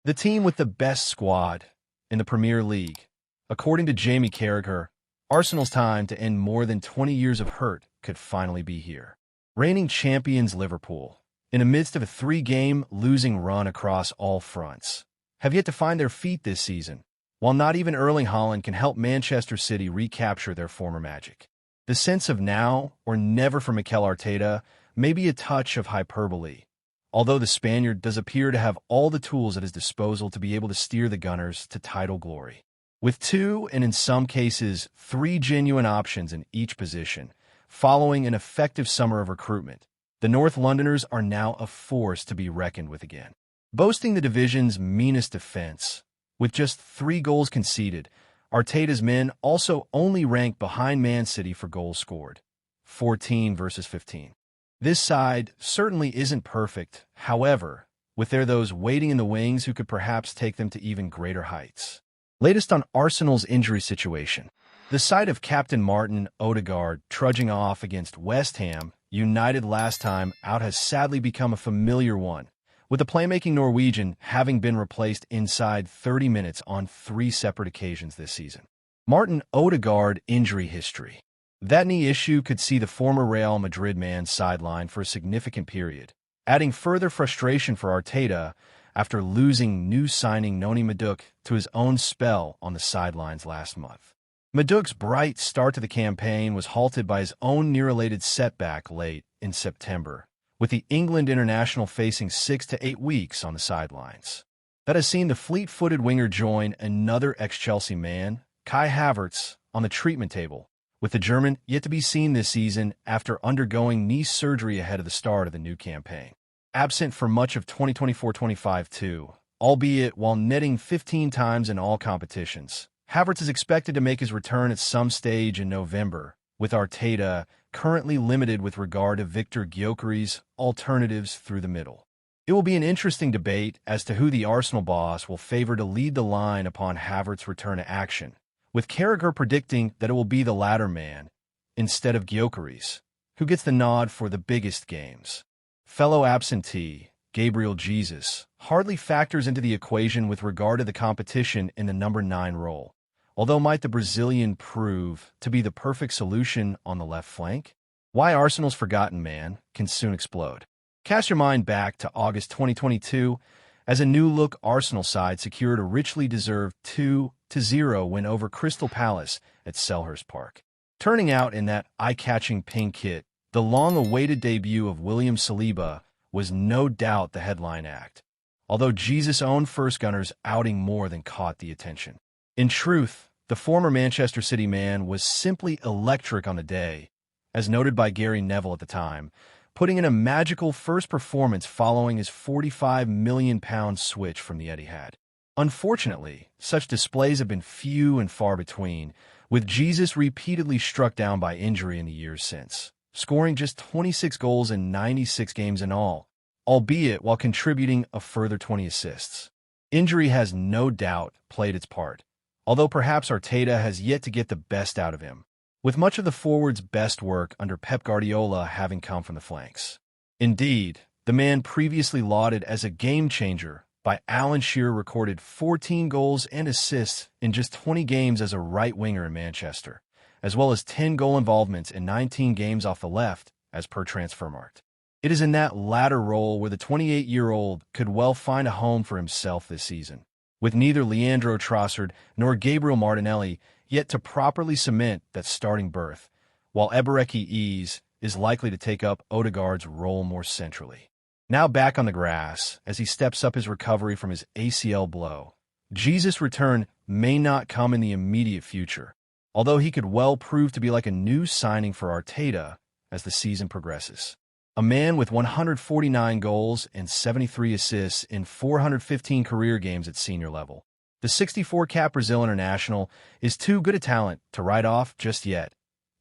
The team with the best squad in the Premier League. According to Jamie Carragher, Arsenal's time to end more than 20 years of hurt could finally be here. Reigning champions Liverpool, in the midst of a three-game losing run across all fronts, have yet to find their feet this season, while not even Erling Haaland can help Manchester City recapture their former magic. The sense of now or never for Mikel Arteta may be a touch of hyperbole, although the Spaniard does appear to have all the tools at his disposal to be able to steer the Gunners to title glory. With two, and in some cases, three genuine options in each position, following an effective summer of recruitment, the North Londoners are now a force to be reckoned with again. Boasting the division's meanest defense, with just 3 goals conceded, Arteta's men also only rank behind Man City for goals scored, 14 versus 15. This side certainly isn't perfect, however, with those waiting in the wings who could perhaps take them to even greater heights. Latest on Arsenal's injury situation. The sight of Captain Martin Odegaard trudging off against West Ham United last time out has sadly become a familiar one, with the playmaking Norwegian having been replaced inside 30 minutes on 3 separate occasions this season. Martin Odegaard injury history. That knee issue could see the former Real Madrid man sidelined for a significant period, adding further frustration for Arteta after losing new signing Noni Madueke to his own spell on the sidelines last month. Maduke's bright start to the campaign was halted by his own near-related setback late in September, with the England international facing 6 to 8 weeks on the sidelines. That has seen the fleet-footed winger join another ex-Chelsea man, Kai Havertz, on the treatment table, with the German yet to be seen this season after undergoing knee surgery ahead of the start of the new campaign. Absent for much of 2024-25 too, albeit while netting 15 times in all competitions, Havertz is expected to make his return at some stage in November, with Arteta currently limited with regard to Victor Gyökeres's alternatives through the middle. It will be an interesting debate as to who the Arsenal boss will favor to lead the line upon Havertz's return to action, with Carragher predicting that it will be the latter man, instead of Gyökeres, who gets the nod for the biggest games. Fellow absentee, Gabriel Jesus, hardly factors into the equation with regard to the competition in the number 9 role, although might the Brazilian prove to be the perfect solution on the left flank? Why Arsenal's forgotten man can soon explode. Cast your mind back to August 2022, as a new-look Arsenal side secured a richly deserved 2-0 win over Crystal Palace at Selhurst Park. Turning out in that eye-catching pink kit, the long-awaited debut of William Saliba was no doubt the headline act, although Jesus' own first Gunners outing more than caught the attention. In truth, the former Manchester City man was simply electric on the day, as noted by Gary Neville at the time, putting in a magical first performance following his £45 million switch from the Etihad. Unfortunately, such displays have been few and far between, with Jesus repeatedly struck down by injury in the years since, scoring just 26 goals in 96 games in all, albeit while contributing a further 20 assists. Injury has no doubt played its part, although perhaps Arteta has yet to get the best out of him, with much of the forward's best work under Pep Guardiola having come from the flanks. Indeed, the man previously lauded as a game-changer by Alan Shearer recorded 14 goals and assists in just 20 games as a right winger in Manchester, as well as 10 goal involvements in 19 games off the left, as per Transfermarkt. It is in that latter role where the 28-year-old could well find a home for himself this season, with neither Leandro Trossard nor Gabriel Martinelli yet to properly cement that starting berth, while Ebereki Eze is likely to take up Odegaard's role more centrally. Now back on the grass, as he steps up his recovery from his ACL blow, Jesus' return may not come in the immediate future, although he could well prove to be like a new signing for Arteta as the season progresses. A man with 149 goals and 73 assists in 415 career games at senior level. The 64-cap Brazil international is too good a talent to write off just yet,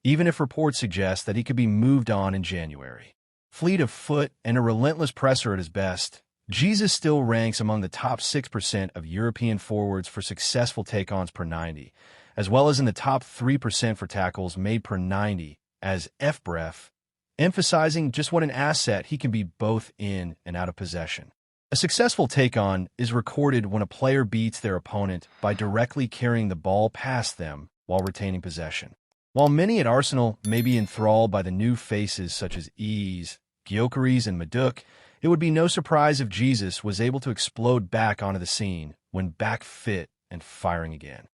even if reports suggest that he could be moved on in January. Fleet of foot and a relentless presser at his best, Jesus still ranks among the top 6% of European forwards for successful take-ons per 90, as well as in the top 3% for tackles made per 90, as FBref, emphasizing just what an asset he can be both in and out of possession. A successful take-on is recorded when a player beats their opponent by directly carrying the ball past them while retaining possession. While many at Arsenal may be enthralled by the new faces such as Ease, Gyökeres, and Madueke, it would be no surprise if Jesus was able to explode back onto the scene when back fit and firing again.